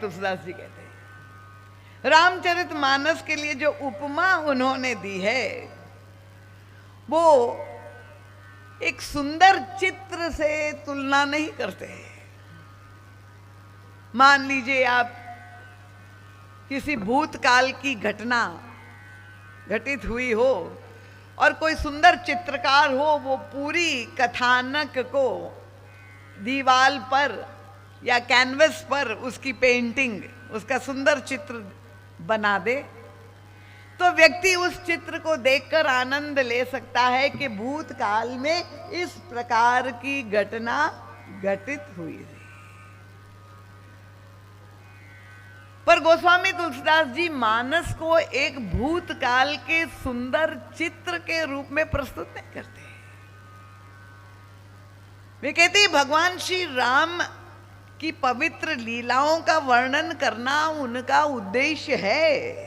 तुलसीदास जी कहते हैं रामचरितमानस के लिए जो उपमा उन्होंने दी है वो एक सुंदर चित्र से तुलना नहीं करते। मान लीजिए आप किसी भूतकाल की घटना घटित हुई हो और कोई सुंदर चित्रकार हो, वो पूरी कथानक को दीवाल पर या कैनवस पर उसकी पेंटिंग, उसका सुंदर चित्र बना दे, तो व्यक्ति उस चित्र को देखकर आनंद ले सकता है कि भूतकाल में इस प्रकार की घटना घटित हुई थी। पर गोस्वामी तुलसीदास जी मानस को एक भूतकाल के सुंदर चित्र के रूप में प्रस्तुत नहीं करते। वे कहते हैं भगवान श्री राम की पवित्र लीलाओं का वर्णन करना उनका उद्देश्य है।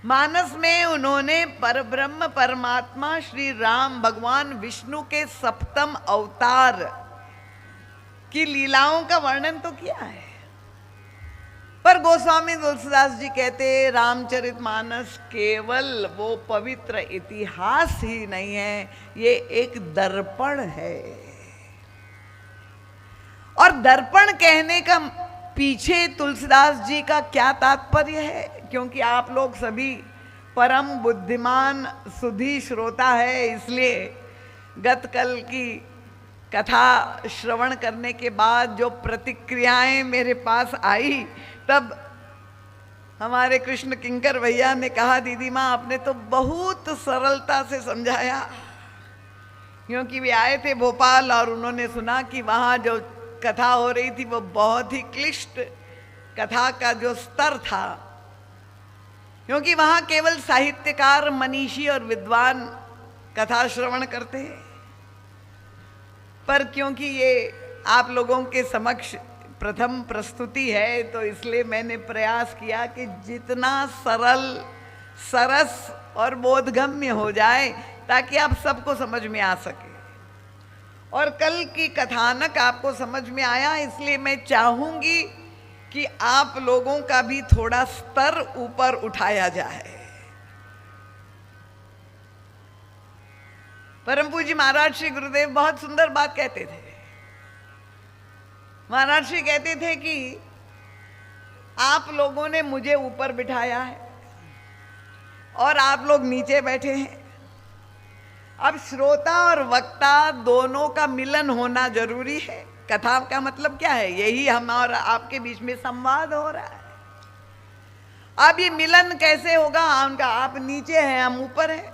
मानस में उन्होंने परब्रह्म परमात्मा श्री राम भगवान विष्णु के सप्तम अवतार की लीलाओं का वर्णन तो किया है। पर गोस्वामी तुलसीदास जी कहते रामचरितमानस केवल वो पवित्र इतिहास ही नहीं है, ये एक दर्पण है। और दर्पण कहने का पीछे तुलसीदास जी का क्या तात्पर्य है, क्योंकि आप लोग सभी परम बुद्धिमान सुधी श्रोता है, इसलिए गत कल की कथा श्रवण करने के बाद जो प्रतिक्रियाएं मेरे पास आई, तब हमारे कृष्ण किंकर भैया ने कहा दीदी माँ आपने तो बहुत सरलता से समझाया, क्योंकि वे आए थे भोपाल और उन्होंने सुना कि वहाँ जो कथा हो रही थी वो बहुत ही क्लिष्ट कथा का जो स्तर था, क्योंकि वहाँ केवल साहित्यकार, मनीषी और विद्वान कथा श्रवण करते हैं। पर क्योंकि ये आप लोगों के समक्ष प्रथम प्रस्तुति है, तो इसलिए मैंने प्रयास किया कि जितना सरल, सरस और बोधगम्य हो जाए ताकि आप सबको समझ में आ सके। और कल की कथानक आपको समझ में आया, इसलिए मैं चाहूंगी कि आप लोगों का भी थोड़ा स्तर ऊपर उठाया जाए। परम पूज्य महाराज श्री गुरुदेव बहुत सुंदर बात कहते थे। महाराज श्री कहते थे कि आप लोगों ने मुझे ऊपर बिठाया है और आप लोग नीचे बैठे हैं। अब श्रोता और वक्ता दोनों का मिलन होना जरूरी है। कथा का मतलब क्या है? यही हम और आपके बीच में संवाद हो रहा है। अब ये मिलन कैसे होगा? उनका आप नीचे हैं, हम ऊपर हैं,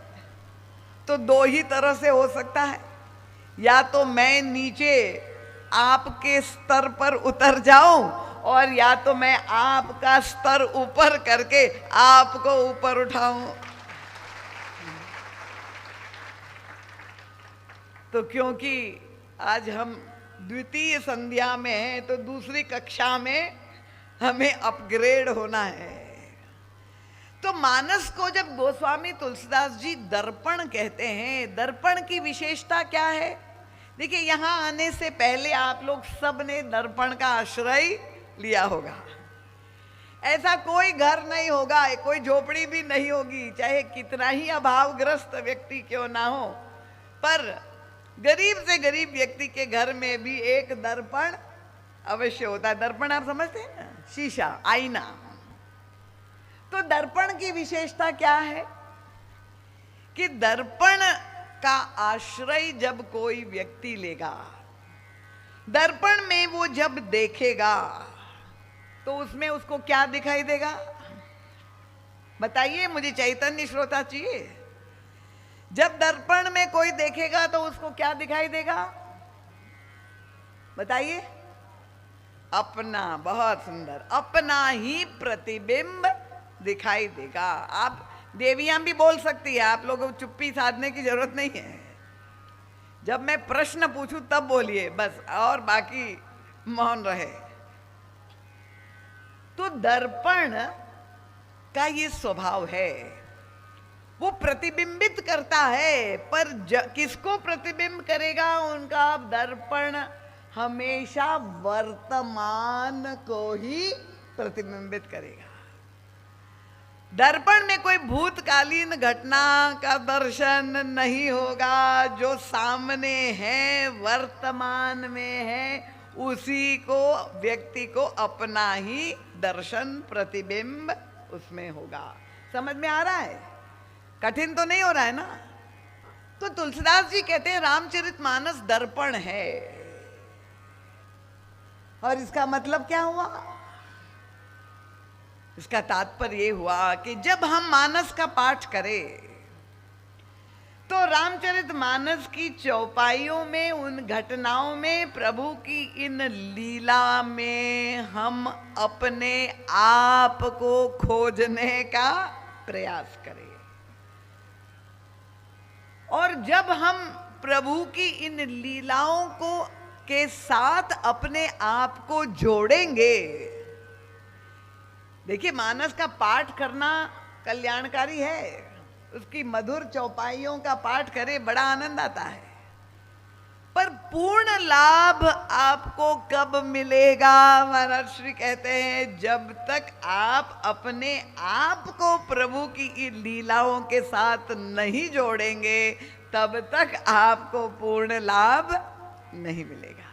तो दो ही तरह से हो सकता है। या तो मैं नीचे आपके स्तर पर उतर जाऊं, और या तो मैं आपका स्तर ऊपर करके आपको ऊपर उठाऊं। तो क्योंकि आज हम द्वितीय संध्या में हैं, तो दूसरी कक्षा में हमें अपग्रेड होना है। तो मानस को जब गोस्वामी तुलसीदास जी दर्पण कहते हैं, दर्पण की विशेषता क्या है? देखिए, यहाँ आने से पहले आप लोग सब ने दर्पण का आश्रय लिया होगा। ऐसा कोई घर नहीं होगा, कोई झोपड़ी भी नहीं होगी, चाहे कितना ही अभावग्रस्त व्यक्ति क्यों ना हो, पर गरीब से गरीब व्यक्ति के घर में भी एक दर्पण अवश्य होता है। दर्पण आप समझते हैं ना, शीशा, आईना। तो दर्पण की विशेषता क्या है कि दर्पण का आश्रय जब कोई व्यक्ति लेगा, दर्पण में वो जब देखेगा, तो उसमें उसको क्या दिखाई देगा? बताइए, मुझे चैतन्य श्रोता चाहिए। जब दर्पण में कोई देखेगा तो उसको क्या दिखाई देगा? बताइए। अपना, बहुत सुंदर, अपना ही प्रतिबिंब दिखाई देगा। आप देवियां भी बोल सकती है, आप लोगों को चुप्पी साधने की जरूरत नहीं है। जब मैं प्रश्न पूछूं तब बोलिए बस, और बाकी मौन रहे। तो दर्पण का ये स्वभाव है, वो प्रतिबिंबित करता है। पर किसको प्रतिबिंब करेगा? उनका दर्पण हमेशा वर्तमान को ही प्रतिबिंबित करेगा। दर्पण में कोई भूतकालीन घटना का दर्शन नहीं होगा, जो सामने है, वर्तमान में है, उसी को व्यक्ति को अपना ही दर्शन प्रतिबिंब उसमें होगा। समझ में आ रहा है? कठिन तो नहीं हो रहा है ना? तो तुलसीदास जी कहते हैं रामचरितमानस दर्पण है। और इसका मतलब क्या हुआ? इसका तात्पर्य ये हुआ कि जब हम मानस का पाठ करें तो रामचरितमानस की चौपाइयों में, उन घटनाओं में, प्रभु की इन लीला में हम अपने आप को खोजने का प्रयास करें। और जब हम प्रभु की इन लीलाओं को के साथ अपने आप को जोड़ेंगे, देखिए मानस का पाठ करना कल्याणकारी है, उसकी मधुर चौपाइयों का पाठ करे बड़ा आनंद आता है, पर पूर्ण लाभ आपको कब मिलेगा? महाराज श्री कहते हैं जब तक आप अपने आप को प्रभु की इन लीलाओं के साथ नहीं जोड़ेंगे तब तक आपको पूर्ण लाभ नहीं मिलेगा।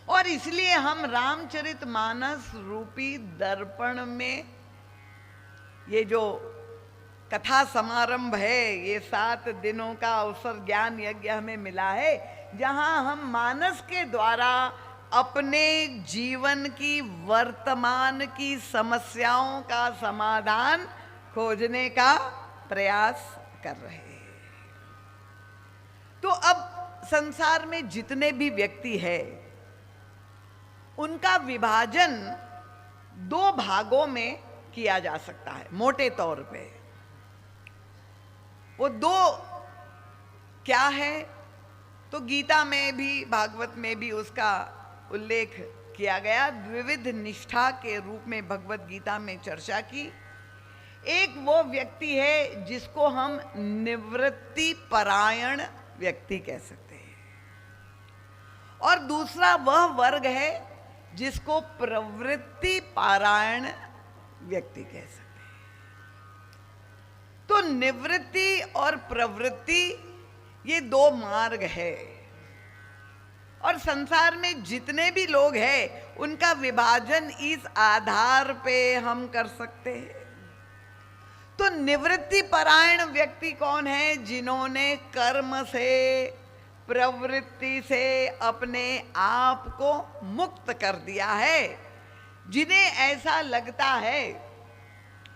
और इसलिए हम रामचरितमानस रूपी दर्पण में ये जो कथा समारंभ है, ये 7 दिनों का अवसर ज्ञान यज्ञ हमें मिला है, जहां हम मानस के द्वारा अपने जीवन की वर्तमान की समस्याओं का समाधान खोजने का प्रयास कर रहे हैं। तो अब संसार में जितने भी व्यक्ति हैं उनका विभाजन 2 भागों में किया जा सकता है मोटे तौर पे। वो 2 क्या है? तो गीता में भी, भागवत में भी उसका उल्लेख किया गया। द्विविध निष्ठा के रूप में भगवत गीता में चर्चा की। एक वो व्यक्ति है जिसको हम निवृत्ति परायण व्यक्ति कह सकते हैं, और दूसरा वह वर्ग है जिसको प्रवृत्ति पारायण व्यक्ति कह सकते हैं। तो निवृत्ति और प्रवृत्ति ये 2 मार्ग है, और संसार में जितने भी लोग हैं उनका विभाजन इस आधार पे हम कर सकते हैं। तो निवृत्ति परायण व्यक्ति कौन है? जिन्होंने कर्म से, प्रवृत्ति से अपने आप को मुक्त कर दिया है, जिन्हें ऐसा लगता है,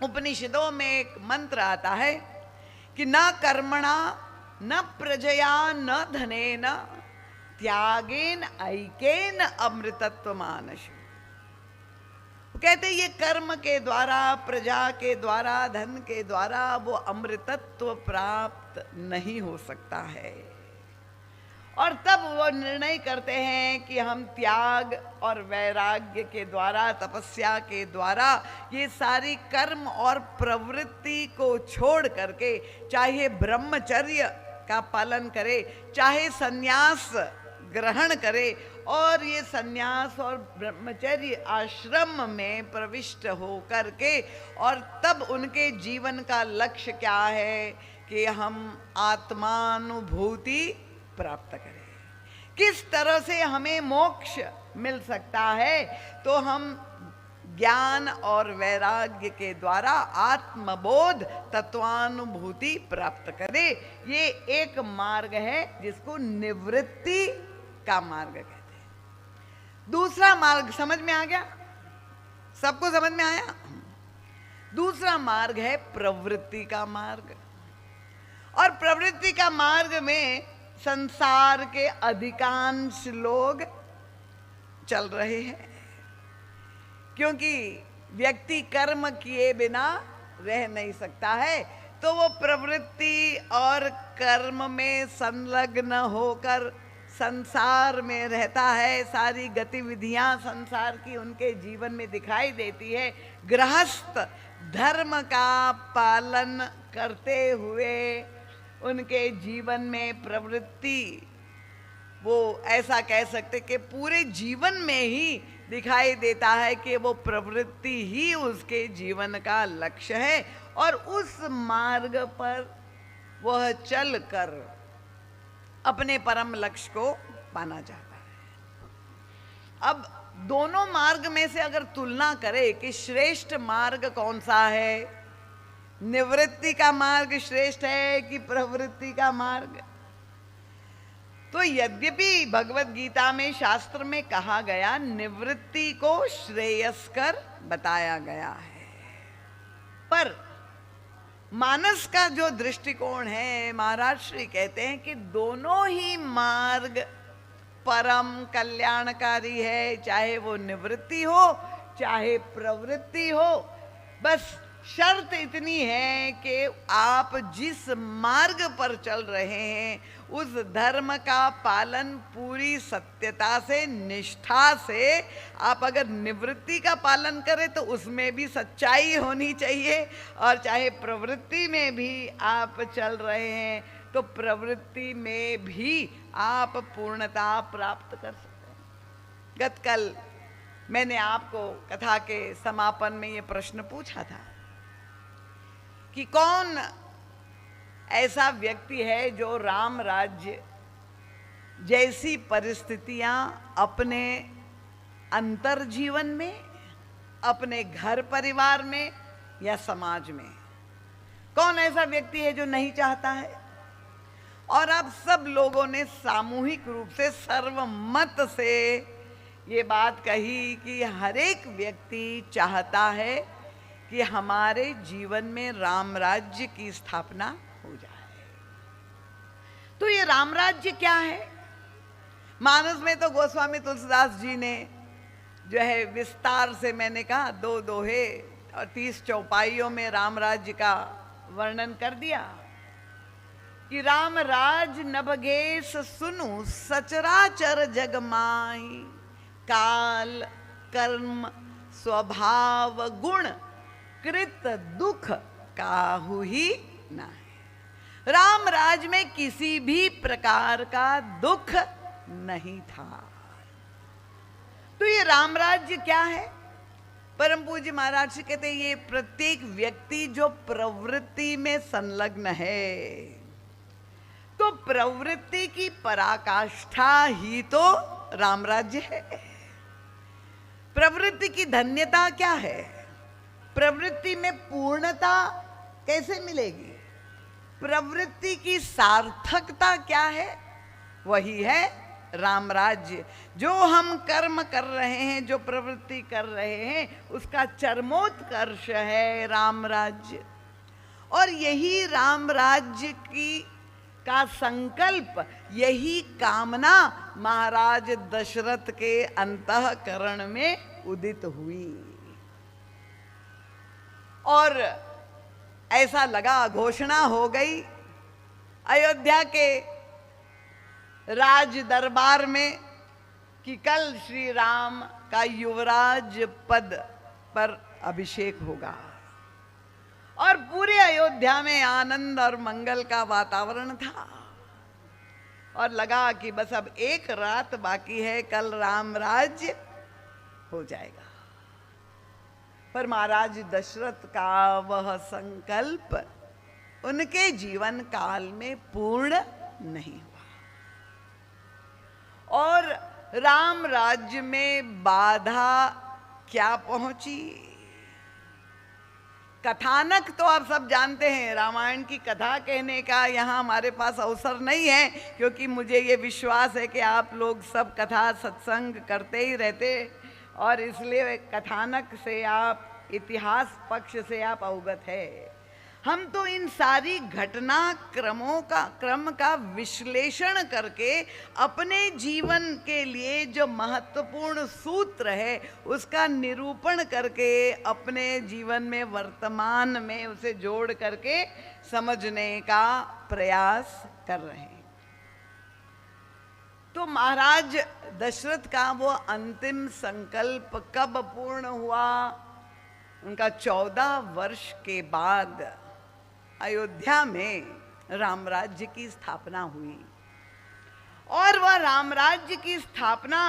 उपनिषदों में एक मंत्र आता है कि न कर्मणा न प्रजया न धनेन त्यागेन ऐकेन अमृतत्व मानस। कहते ये कर्म के द्वारा, प्रजा के द्वारा, धन के द्वारा वो अमृतत्व प्राप्त नहीं हो सकता है। और तब वो निर्णय करते हैं कि हम त्याग और वैराग्य के द्वारा, तपस्या के द्वारा ये सारी कर्म और प्रवृत्ति को छोड़ करके, चाहे ब्रह्मचर्य का पालन करे, चाहे संन्यास ग्रहण करे, और ये संन्यास और ब्रह्मचर्य आश्रम में प्रविष्ट हो करके, और तब उनके जीवन का लक्ष्य क्या है कि हम आत्मानुभूति प्राप्त करें। किस तरह से हमें मोक्ष मिल सकता है? तो हम ज्ञान और वैराग्य के द्वारा आत्मबोध, तत्वानुभूति प्राप्त करें। ये एक मार्ग है जिसको निवृत्ति का मार्ग कहते हैं। दूसरा मार्ग समझ में आ गया? सबको समझ में आया? दूसरा मार्ग है प्रवृत्ति का मार्ग। और प्रवृत्ति का मार्ग में संसार के अधिकांश लोग चल रहे हैं, क्योंकि व्यक्ति कर्म किए बिना रह नहीं सकता है। तो वो प्रवृत्ति और कर्म में संलग्न होकर संसार में रहता है। सारी गतिविधियां संसार की उनके जीवन में दिखाई देती है। गृहस्थ धर्म का पालन करते हुए उनके जीवन में प्रवृत्ति, वो ऐसा कह सकते कि पूरे जीवन में ही दिखाई देता है कि वो प्रवृत्ति ही उसके जीवन का लक्ष्य है और उस मार्ग पर वह चलकर अपने परम लक्ष्य को पाना चाहता है। अब दोनों मार्ग में से अगर तुलना करें कि श्रेष्ठ मार्ग कौन सा है, निवृत्ति का मार्ग श्रेष्ठ है कि प्रवृत्ति का मार्ग, तो यद्यपि भगवत गीता में शास्त्र में कहा गया निवृत्ति को श्रेयस्कर बताया गया है, पर मानस का जो दृष्टिकोण है, महाराज श्री कहते हैं कि दोनों ही मार्ग परम कल्याणकारी है, चाहे वो निवृत्ति हो चाहे प्रवृत्ति हो। बस शर्त इतनी है कि आप जिस मार्ग पर चल रहे हैं उस धर्म का पालन पूरी सत्यता से, निष्ठा से आप अगर निवृत्ति का पालन करें तो उसमें भी सच्चाई होनी चाहिए, और चाहे प्रवृत्ति में भी आप चल रहे हैं तो प्रवृत्ति में भी आप पूर्णता प्राप्त कर सकते हैं। गतकल मैंने आपको कथा के समापन में ये प्रश्न पूछा था कि कौन ऐसा व्यक्ति है जो राम राज्य जैसी परिस्थितियां अपने अंतर जीवन में, अपने घर परिवार में या समाज में, कौन ऐसा व्यक्ति है जो नहीं चाहता है। और अब सब लोगों ने सामूहिक रूप से सर्वमत से ये बात कही कि हर एक व्यक्ति चाहता है कि हमारे जीवन में राम राज्य की स्थापना हो जाए। तो ये राम राज्य क्या है? मानस में तो गोस्वामी तुलसीदास जी ने जो है विस्तार से, मैंने कहा 2 दोहे और 30 चौपाइयों में राम राज्य का वर्णन कर दिया कि राम राज नभगेश सुनु सचराचर जग माही, काल कर्म स्वभाव गुण कृत दुख काहू ही नहीं। राम राज में किसी भी प्रकार का दुख नहीं था। तो ये राम राज्य क्या है? परम पूज्य महाराज जी कहते हैं ये प्रत्येक व्यक्ति जो प्रवृत्ति में संलग्न है, तो प्रवृत्ति की पराकाष्ठा ही तो राम राज्य है। प्रवृत्ति की धन्यता क्या है? प्रवृत्ति में पूर्णता कैसे मिलेगी? प्रवृत्ति की सार्थकता क्या है? वही है राम राज्य। जो हम कर्म कर रहे हैं, जो प्रवृत्ति कर रहे हैं, उसका चरमोत्कर्ष है राम राज्य। और यही राम राज्य की का संकल्प, यही कामना महाराज दशरथ के अंतःकरण में उदित हुई। और ऐसा लगा, घोषणा हो गई अयोध्या के राज दरबार में कि कल श्री राम का युवराज पद पर अभिषेक होगा। और पूरे अयोध्या में आनंद और मंगल का वातावरण था और लगा कि बस अब एक रात बाकी है, कल राम राज्य हो जाएगा। पर महाराज दशरथ का वह संकल्प उनके जीवन काल में पूर्ण नहीं हुआ और राम राज्य में बाधा क्या पहुंची? कथानक तो आप सब जानते हैं, रामायण की कथा कहने का यहाँ हमारे पास अवसर नहीं है, क्योंकि मुझे ये विश्वास है कि आप लोग सब कथा सत्संग करते ही रहते और इसलिए कथानक से आप, इतिहास पक्ष से आप अवगत है। हम तो इन सारी घटना क्रम का विश्लेषण करके अपने जीवन के लिए जो महत्वपूर्ण सूत्र है उसका निरूपण करके अपने जीवन में, वर्तमान में उसे जोड़ करके समझने का प्रयास कर रहे हैं। तो महाराज दशरथ का वो अंतिम संकल्प कब पूर्ण हुआ? उनका 14 वर्ष के बाद अयोध्या में राम राज्य की स्थापना हुई। और वह राम राज्य की स्थापना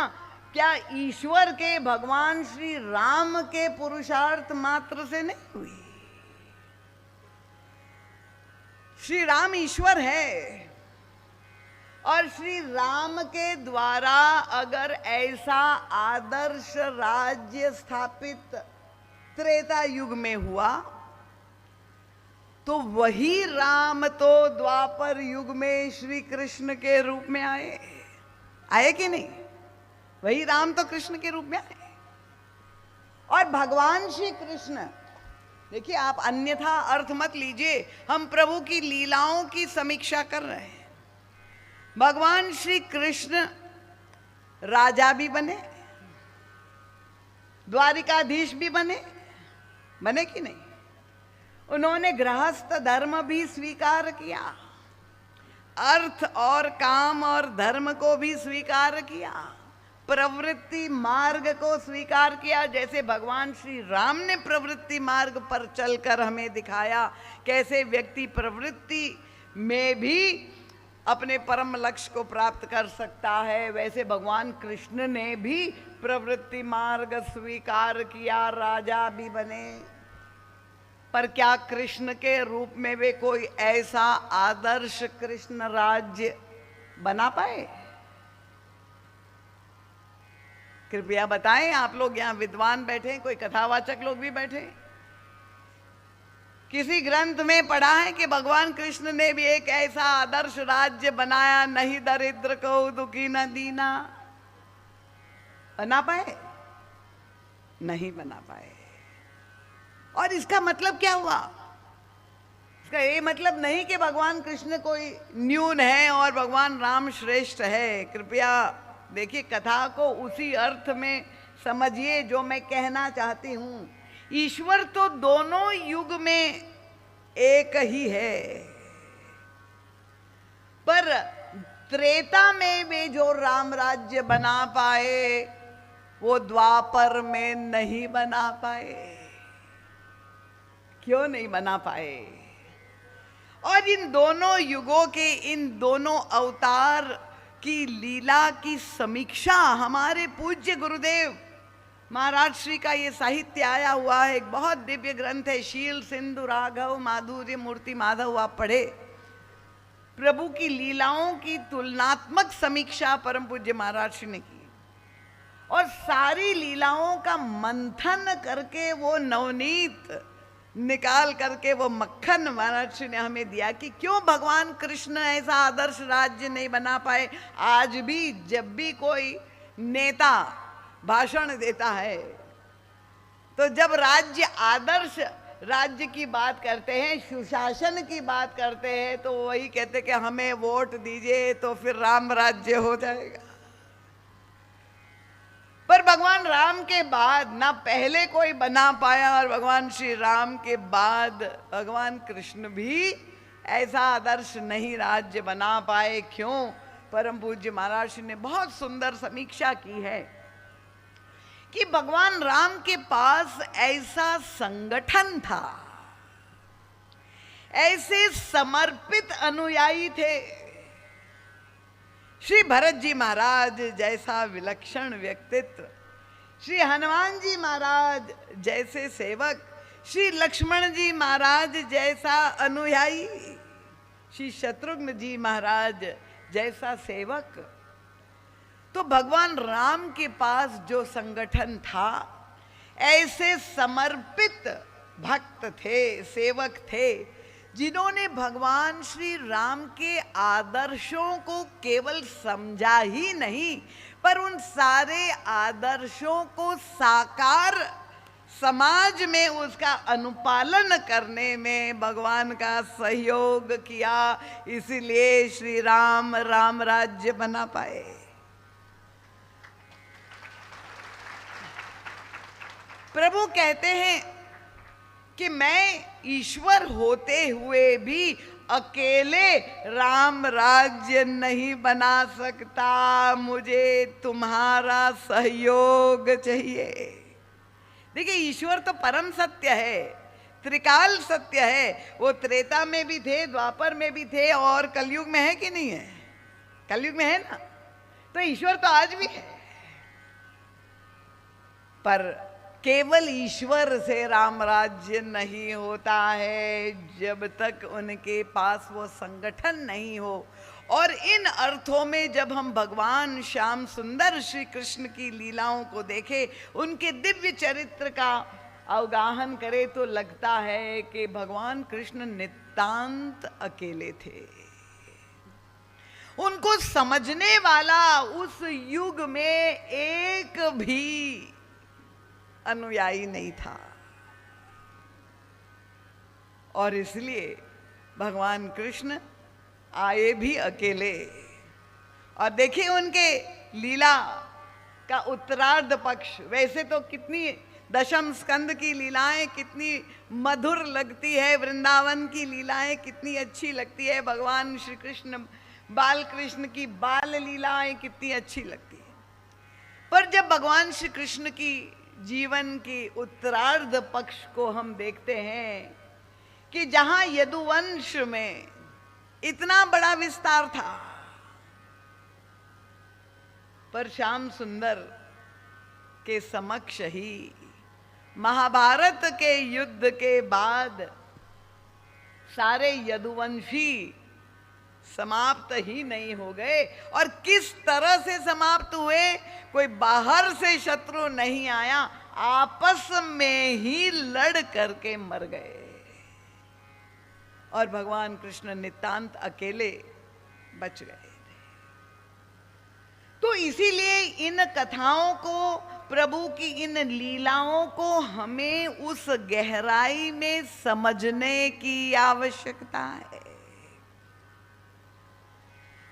क्या ईश्वर के, भगवान श्री राम के पुरुषार्थ मात्र से नहीं हुई? श्री राम ईश्वर है और श्री राम के द्वारा अगर ऐसा आदर्श राज्य स्थापित त्रेता युग में हुआ तो वही राम तो द्वापर युग में श्री कृष्ण के रूप में आए कि नहीं? वही राम तो कृष्ण के रूप में आए। और भगवान श्री कृष्ण, देखिए आप अन्यथा अर्थ मत लीजिए, हम प्रभु की लीलाओं की समीक्षा कर रहे हैं। भगवान श्री कृष्ण राजा भी बने, द्वारिकाधीश भी बने कि नहीं? उन्होंने गृहस्थ धर्म भी स्वीकार किया, अर्थ और काम और धर्म को भी स्वीकार किया, प्रवृत्ति मार्ग को स्वीकार किया। जैसे भगवान श्री राम ने प्रवृत्ति मार्ग पर चलकर हमें दिखाया कैसे व्यक्ति प्रवृत्ति में भी अपने परम लक्ष्य को प्राप्त कर सकता है, वैसे भगवान कृष्ण ने भी प्रवृत्ति मार्ग स्वीकार किया, राजा भी बने। पर क्या कृष्ण के रूप में वे कोई ऐसा आदर्श कृष्ण राज्य बना पाए? कृपया बताएं। आप लोग यहाँ विद्वान बैठे, कोई कथावाचक लोग भी बैठे, किसी ग्रंथ में पढ़ा है कि भगवान कृष्ण ने भी एक ऐसा आदर्श राज्य बनाया, नहीं दरिद्र को दुखी न दीना? बना पाए? नहीं बना पाए। और इसका मतलब क्या हुआ? इसका ये मतलब नहीं कि भगवान कृष्ण कोई न्यून है और भगवान राम श्रेष्ठ है। कृपया देखिए, कथा को उसी अर्थ में समझिए जो मैं कहना चाहती हूं। ईश्वर तो दोनों युग में एक ही है, पर त्रेता में वे जो राम राज्य बना पाए वो द्वापर में नहीं बना पाए। क्यों नहीं बना पाए? और इन दोनों युगों के, इन दोनों अवतार की लीला की समीक्षा हमारे पूज्य गुरुदेव महाराज श्री का ये साहित्य आया हुआ है। एक बहुत दिव्य ग्रंथ है, शील सिंधु राघव माधुर्य मूर्ति माधव। आप पढ़े, प्रभु की लीलाओं की तुलनात्मक समीक्षा परम पूज्य महाराज श्री ने की और सारी लीलाओं का मंथन करके वो नवनीत निकाल करके वो मक्खन महाराज श्री ने हमें दिया कि क्यों भगवान कृष्ण ऐसा आदर्श राज्य नहीं बना पाए। आज भी जब भी कोई नेता भाषण देता है तो जब राज्य, आदर्श राज्य की बात करते हैं, सुशासन की बात करते हैं, तो वही कहते कि हमें वोट दीजिए तो फिर राम राज्य हो जाएगा। पर भगवान राम के बाद ना पहले कोई बना पाया और भगवान श्री राम के बाद भगवान कृष्ण भी ऐसा आदर्श नहीं राज्य बना पाए। क्यों? परम पूज्य महाराज श्री ने बहुत सुंदर समीक्षा की है कि भगवान राम के पास ऐसा संगठन था, ऐसे समर्पित अनुयायी थे। श्री भरत जी महाराज जैसा विलक्षण व्यक्तित्व, श्री हनुमान जी महाराज जैसे सेवक, श्री लक्ष्मण जी महाराज जैसा अनुयायी, श्री शत्रुघ्न जी महाराज जैसा सेवक, तो भगवान राम के पास जो संगठन था, ऐसे समर्पित भक्त थे, सेवक थे, जिन्होंने भगवान श्री राम के आदर्शों को केवल समझा ही नहीं, पर उन सारे आदर्शों को साकार समाज में उसका अनुपालन करने में भगवान का सहयोग किया। इसीलिए श्री राम राम राज्य बना पाए। प्रभु कहते हैं कि मैं ईश्वर होते हुए भी अकेले राम राज्य नहीं बना सकता, मुझे तुम्हारा सहयोग चाहिए। देखिए, ईश्वर तो परम सत्य है, त्रिकाल सत्य है। वो त्रेता में भी थे, द्वापर में भी थे और कलयुग में है कि नहीं है? कलयुग में है ना। तो ईश्वर तो आज भी है। पर केवल ईश्वर से राम राज्य नहीं होता है जब तक उनके पास वो संगठन नहीं हो। और इन अर्थों में जब हम भगवान श्याम सुंदर श्री कृष्ण की लीलाओं को देखें, उनके दिव्य चरित्र का अवगाहन करें, तो लगता है कि भगवान कृष्ण नितांत अकेले थे। उनको समझने वाला उस युग में एक भी अनुयायी नहीं था, और इसलिए भगवान कृष्ण आए भी अकेले। और देखिए उनके लीला का उत्तरार्ध पक्ष, वैसे तो कितनी दशम स्कंद की लीलाएं कितनी मधुर लगती है, वृंदावन की लीलाएं कितनी अच्छी लगती है, भगवान श्री कृष्ण बाल कृष्ण की बाल लीलाएं कितनी अच्छी लगती है। पर जब भगवान श्री कृष्ण की जीवन के उत्तरार्ध पक्ष को हम देखते हैं कि जहां यदुवंश में इतना बड़ा विस्तार था, पर श्याम सुंदर के समक्ष ही महाभारत के युद्ध के बाद सारे यदुवंशी समाप्त ही नहीं हो गए। और किस तरह से समाप्त हुए, कोई बाहर से शत्रु नहीं आया, आपस में ही लड़ करके मर गए, और भगवान कृष्ण नितांत अकेले बच गए। तो इसीलिए इन कथाओं को, प्रभु की इन लीलाओं को हमें उस गहराई में समझने की आवश्यकता है।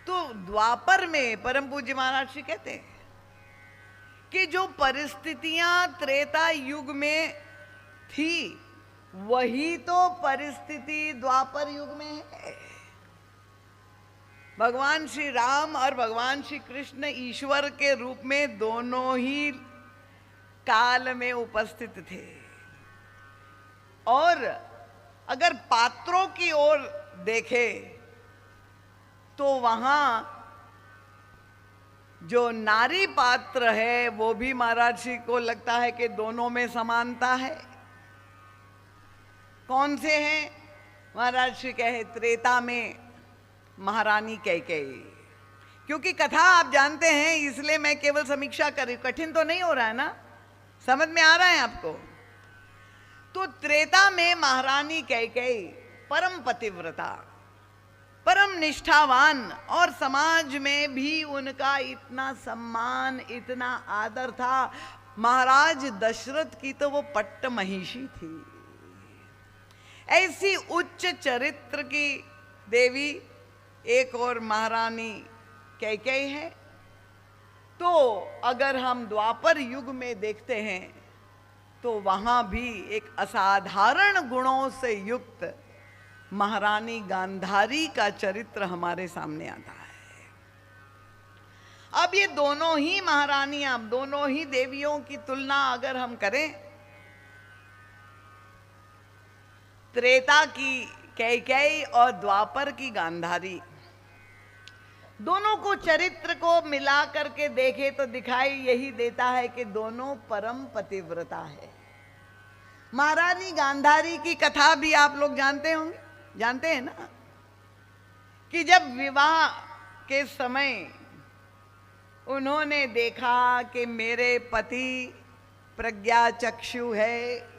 तो द्वापर में परम पूज्य महाराज जी कहते हैं कि जो परिस्थितियां त्रेता युग में थी, वही तो परिस्थिति द्वापर युग में है। भगवान श्री राम और भगवान श्री कृष्ण ईश्वर के रूप में दोनों ही काल में उपस्थित थे। और अगर पात्रों की ओर देखें तो वहां जो नारी पात्र है वो भी महाराज जी को लगता है कि दोनों में समानता है। कौन से हैं? महाराज जी कहे त्रेता में महारानी कैकेयी, क्योंकि कथा आप जानते हैं, इसलिए मैं केवल समीक्षा कर रही हूं। कठिन तो नहीं हो रहा है ना, समझ में आ रहा है आपको? तो त्रेता में महारानी कैकेयी परम पतिव्रता, परम निष्ठावान, और समाज में भी उनका इतना सम्मान, इतना आदर था। महाराज दशरथ की तो वो पट्ट महिषी थी। ऐसी उच्च चरित्र की देवी एक और महारानी कैकेयी है। तो अगर हम द्वापर युग में देखते हैं तो वहां भी एक असाधारण गुणों से युक्त महारानी गांधारी का चरित्र हमारे सामने आता है। अब ये दोनों ही महारानियां, दोनों ही देवियों की तुलना अगर हम करें, त्रेता की कैकेयी और द्वापर की गांधारी, दोनों को चरित्र को मिला करके देखे तो दिखाई यही देता है कि दोनों परम पतिव्रता है। महारानी गांधारी की कथा भी आप लोग जानते होंगे, जानते हैं ना, कि जब विवाह के समय उन्होंने देखा कि मेरे पति प्रज्ञा चक्षु है,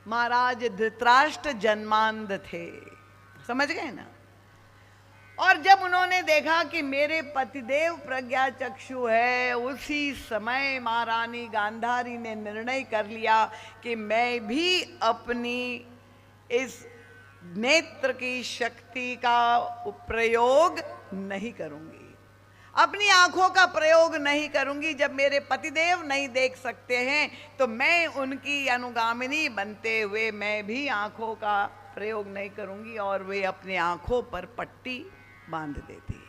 महाराज धृतराष्ट्र जन्मांध थे, समझ गए ना। और जब उन्होंने देखा कि मेरे पतिदेव प्रज्ञा चक्षु है, उसी समय महारानी गांधारी ने निर्णय कर लिया कि मैं भी अपनी इस नेत्र की शक्ति का प्रयोग नहीं करूंगी, अपनी आंखों का प्रयोग नहीं करूंगी। जब मेरे पतिदेव नहीं देख सकते हैं तो मैं उनकी अनुगामिनी बनते हुए मैं भी आंखों का प्रयोग नहीं करूंगी। और वे अपने आंखों पर पट्टी बांध देती है।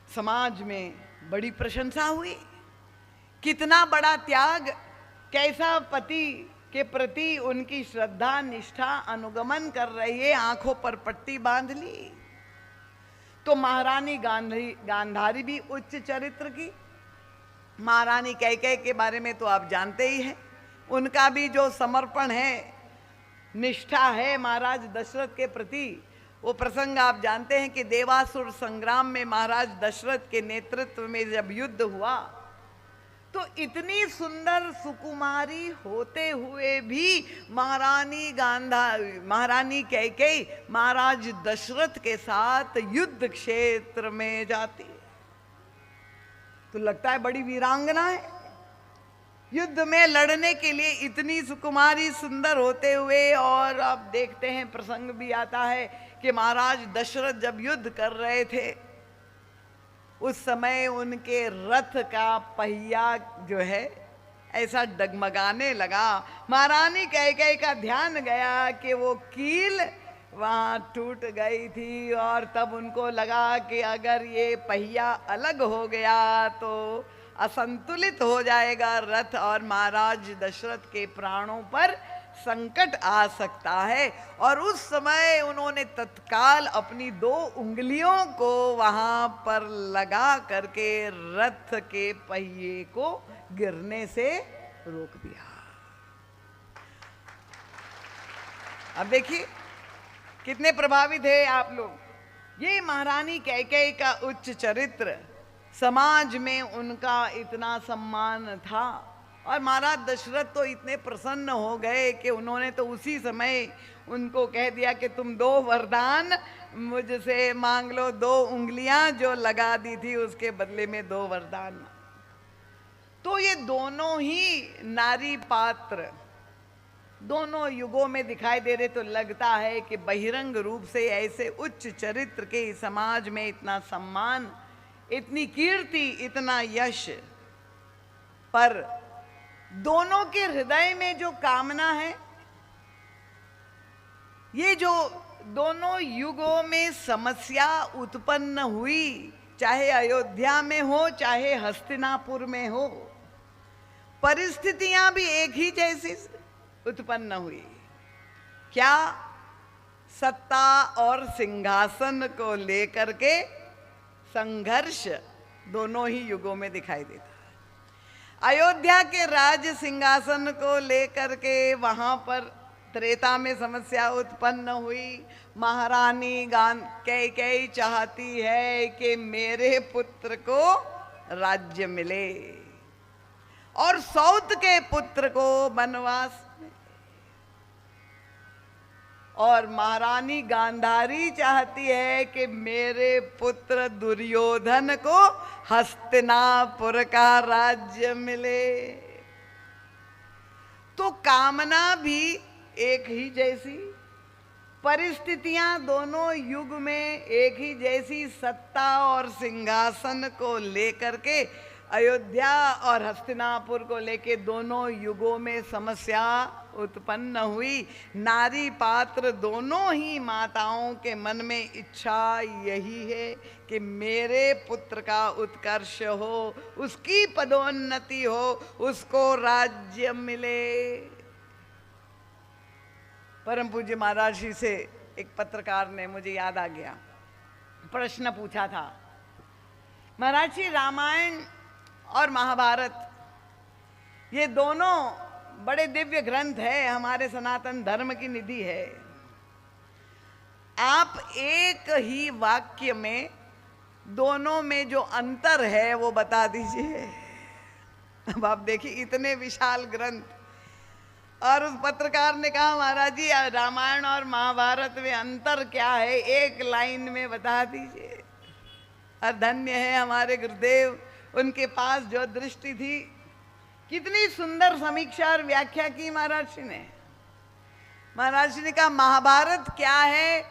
समाज में बड़ी प्रशंसा हुई, कितना बड़ा त्याग, कैसा पति के प्रति उनकी श्रद्धा, निष्ठा, अनुगमन कर रही है, आंखों पर पट्टी बांध ली। तो महारानी गांधारी भी उच्च चरित्र की, महारानी कैकेयी के बारे में तो आप जानते ही हैं, उनका भी जो समर्पण है, निष्ठा है महाराज दशरथ के प्रति, वो प्रसंग आप जानते हैं कि देवासुर संग्राम में महाराज दशरथ के नेतृत्व में जब युद्ध हुआ तो इतनी सुंदर सुकुमारी होते हुए भी महारानी कैकेयी महाराज दशरथ के साथ युद्ध क्षेत्र में जाती है तो लगता है बड़ी वीरांगना है। युद्ध में लड़ने के लिए इतनी सुकुमारी सुंदर होते हुए, और आप देखते हैं प्रसंग भी आता है कि महाराज दशरथ जब युद्ध कर रहे थे उस समय उनके रथ का पहिया जो है ऐसा डगमगाने लगा। महारानी कैकेयी का ध्यान गया कि वो कील वहाँ टूट गई थी, और तब उनको लगा कि अगर ये पहिया अलग हो गया तो असंतुलित हो जाएगा रथ और महाराज दशरथ के प्राणों पर संकट आ सकता है। और उस समय उन्होंने तत्काल अपनी 2 उंगलियों को वहां पर लगा करके रथ के पहिए को गिरने से रोक दिया। अब देखिए कितने प्रभावित है आप लोग। ये महारानी कैकेयी का उच्च चरित्र, समाज में उनका इतना सम्मान था, और महाराज दशरथ तो इतने प्रसन्न हो गए कि उन्होंने तो उसी समय उनको कह दिया कि तुम 2 वरदान मुझसे मांग लो, 2 उंगलियां जो लगा दी थी उसके बदले में 2 वरदान। तो ये दोनों ही नारी पात्र दोनों युगों में दिखाई दे रहे, तो लगता है कि बहिरंग रूप से ऐसे उच्च चरित्र के समाज में इतना सम्मान, इतनी कीर्ति, इतना यश, पर दोनों के हृदय में जो कामना है, ये जो दोनों युगों में समस्या उत्पन्न हुई, चाहे अयोध्या में हो चाहे हस्तिनापुर में हो, परिस्थितियां भी एक ही जैसी उत्पन्न हुई। क्या? सत्ता और सिंहासन को लेकर के संघर्ष दोनों ही युगों में दिखाई देता है। अयोध्या के राज सिंहासन को लेकर के वहां पर त्रेता में समस्या उत्पन्न हुई। महारानी कैकेयी चाहती है कि मेरे पुत्र को राज्य मिले और सौत के पुत्र को वनवास, और महारानी गांधारी चाहती है कि मेरे पुत्र दुर्योधन को हस्तिनापुर का राज्य मिले। तो कामना भी एक ही जैसी, परिस्थितियां दोनों युग में एक ही जैसी, सत्ता और सिंहासन को लेकर के, अयोध्या और हस्तिनापुर को लेके दोनों युगों में समस्या उत्पन्न हुई। नारी पात्र दोनों ही माताओं के मन में इच्छा यही है कि मेरे पुत्र का उत्कर्ष हो, उसकी पदोन्नति हो, उसको राज्य मिले। परम पूज्य महाराज जी से एक पत्रकार ने, मुझे याद आ गया, प्रश्न पूछा था, महाराज जी रामायण और महाभारत ये दोनों बड़े दिव्य ग्रंथ है, हमारे सनातन धर्म की निधि है, आप एक ही वाक्य में दोनों में जो अंतर है वो बता दीजिए। अब आप देखिए इतने विशाल ग्रंथ, और उस पत्रकार ने कहा महाराज जी रामायण और महाभारत में अंतर क्या है, एक लाइन में बता दीजिए। और धन्य है हमारे गुरुदेव, उनके पास जो दृष्टि थी, कितनी सुंदर समीक्षा और व्याख्या की महाराज जी ने। महाराज जी ने कहा महाभारत क्या है,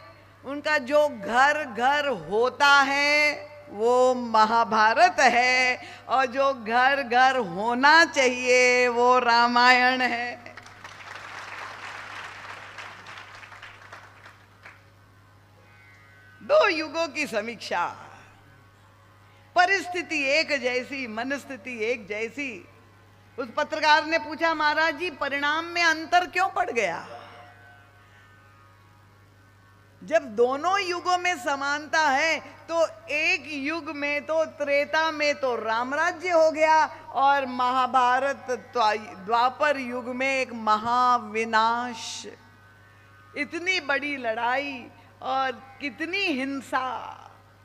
उनका जो घर घर होता है वो महाभारत है, और जो घर घर होना चाहिए वो रामायण है। दो युगों की समीक्षा, परिस्थिति एक जैसी, मनस्थिति एक जैसी। उस पत्रकार ने पूछा महाराज जी परिणाम में अंतर क्यों पड़ गया? जब दोनों युगों में समानता है तो एक युग में तो त्रेता में तो राम राज्य हो गया और महाभारत द्वापर युग में एक महाविनाश। इतनी बड़ी लड़ाई और कितनी हिंसा,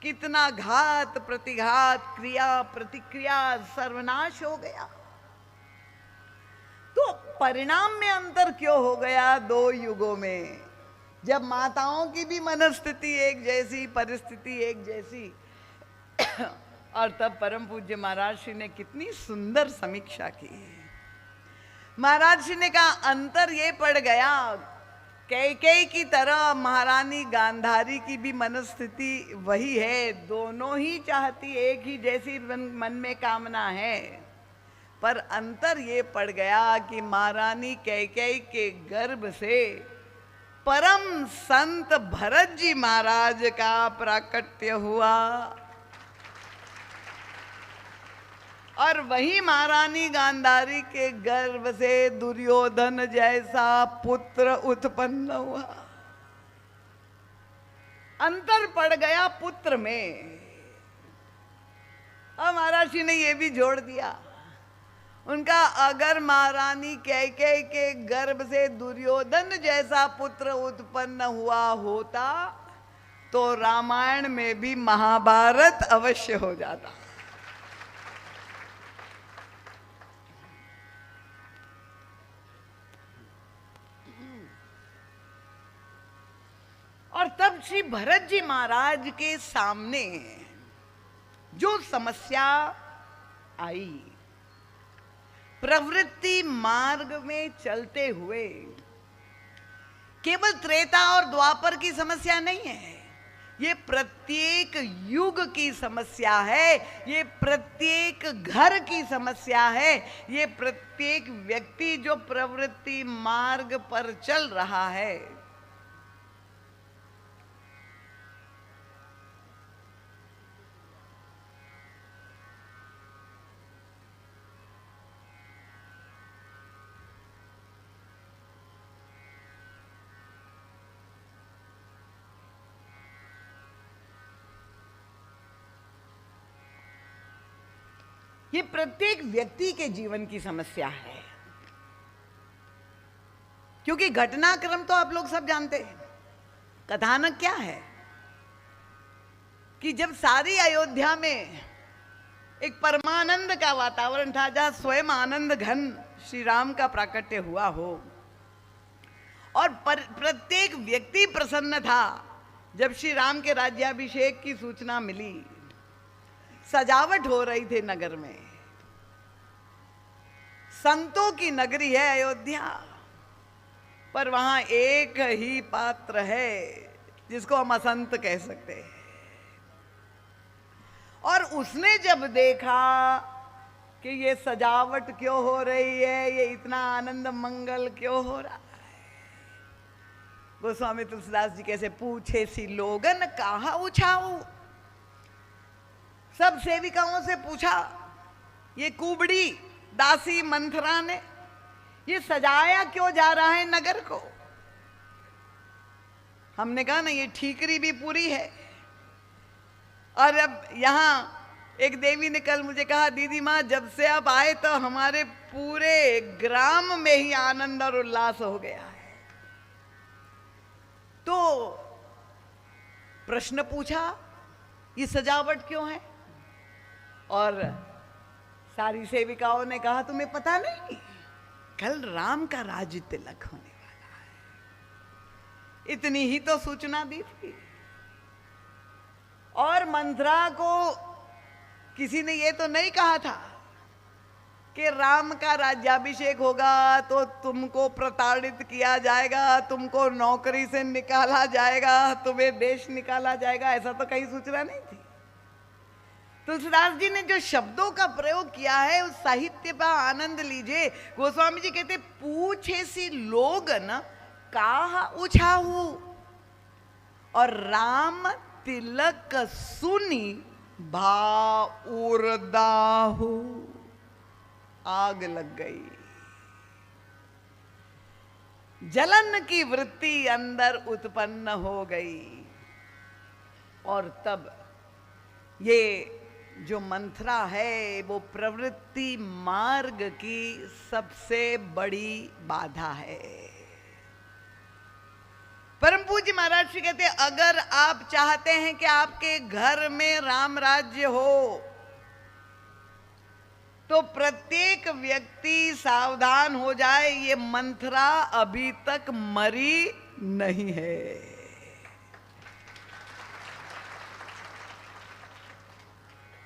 कितना घात प्रतिघात, क्रिया प्रतिक्रिया, सर्वनाश हो गया। तो परिणाम में अंतर क्यों हो गया दो युगों में? जब माताओं की भी मनस्थिति एक जैसी, परिस्थिति एक जैसी। और तब परम पूज्य महाराज श्री ने कितनी सुंदर समीक्षा की। महाराज श्री ने कहा अंतर ये पड़ गया, कैकेयी की तरह महारानी गांधारी की भी मनस्थिति वही है, दोनों ही चाहती, एक ही जैसी मन में कामना है। पर अंतर ये पड़ गया कि महारानी कैकेयी के गर्भ से परम संत भरत जी महाराज का प्राकट्य हुआ और वही महारानी गांधारी के गर्भ से दुर्योधन जैसा पुत्र उत्पन्न हुआ। अंतर पड़ गया पुत्र में। और महाराज जी ने यह भी जोड़ दिया, उनका अगर महारानी कैकेयी के गर्भ से दुर्योधन जैसा पुत्र उत्पन्न हुआ होता तो रामायण में भी महाभारत अवश्य हो जाता। और तब श्री भरत जी महाराज के सामने जो समस्या आई, प्रवृत्ति मार्ग में चलते हुए, केवल त्रेता और द्वापर की समस्या नहीं है, ये प्रत्येक युग की समस्या है, ये प्रत्येक घर की समस्या है, ये प्रत्येक व्यक्ति जो प्रवृत्ति मार्ग पर चल रहा है। ये प्रत्येक व्यक्ति के जीवन की समस्या है, क्योंकि घटनाक्रम तो आप लोग सब जानते हैं। कथानक क्या है कि जब सारी अयोध्या में एक परमानंद का वातावरण था, जहां स्वयं आनंद घन श्री राम का प्राकट्य हुआ हो और प्रत्येक व्यक्ति प्रसन्न था जब श्री राम के राज्याभिषेक की सूचना मिली। सजावट हो रही थी नगर में, संतों की नगरी है अयोध्या, पर वहां एक ही पात्र है जिसको हम असंत कह सकते हैं। और उसने जब देखा कि ये सजावट क्यों हो रही है, ये इतना आनंद मंगल क्यों हो रहा है, गोस्वामी तुलसीदास जी कैसे पूछे सी लोगन कहा उछाऊ। सब सेविकाओं से पूछा, ये कुबड़ी दासी मंथरा ने ये सजाया क्यों जा रहा है नगर को? हमने कहा ना, ये ठीकरी भी पूरी है। और अब यहां एक देवी ने कल मुझे कहा, दीदी माँ जब से आप आए तो हमारे पूरे ग्राम में ही आनंद और उल्लास हो गया है। तो प्रश्न पूछा, ये सजावट क्यों है? और सारी सेविकाओं ने कहा, तुम्हें पता नहीं, कल राम का राज्य तिलक होने वाला है। इतनी ही तो सूचना दी थी। और मंथरा को किसी ने ये तो नहीं कहा था कि राम का राज्याभिषेक होगा तो तुमको प्रताड़ित किया जाएगा, तुमको नौकरी से निकाला जाएगा, तुम्हें देश निकाला जाएगा, ऐसा तो कहीं सूचना नहीं थी। तुलसीदास जी ने जो शब्दों का प्रयोग किया है उस साहित्य पर आनंद लीजिए। गोस्वामी जी कहते, पूछे सी लोगन काहा उछाहू और राम तिलक सुनी भाउरदाहू। आग लग गई। जलन की वृत्ति अंदर उत्पन्न हो गई। और तब ये जो मंत्रा है वो प्रवृत्ति मार्ग की सबसे बड़ी बाधा है। परम पूज्य महाराज श्री कहते हैं, अगर आप चाहते हैं कि आपके घर में राम राज्य हो तो प्रत्येक व्यक्ति सावधान हो जाए, ये मंत्रा अभी तक मरी नहीं है।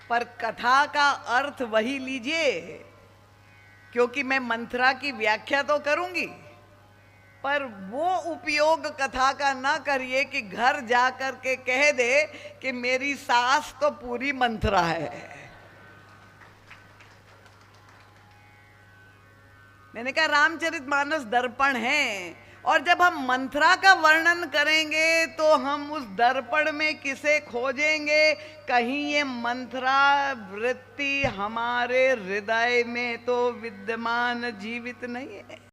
पर कथा का अर्थ वही लीजिए, क्योंकि मैं मंत्रा की व्याख्या तो करूंगी, पर वो उपयोग कथा का ना करिए कि घर जा कर के कह दे कि मेरी सास तो पूरी मंत्रा है। मैंने कहा रामचरितमानस दर्पण है, और जब हम मंत्रा का वर्णन करेंगे तो हम उस दर्पण में किसे खोजेंगे? कहीं ये मंत्रा वृत्ति हमारे हृदय में तो विद्यमान जीवित नहीं है।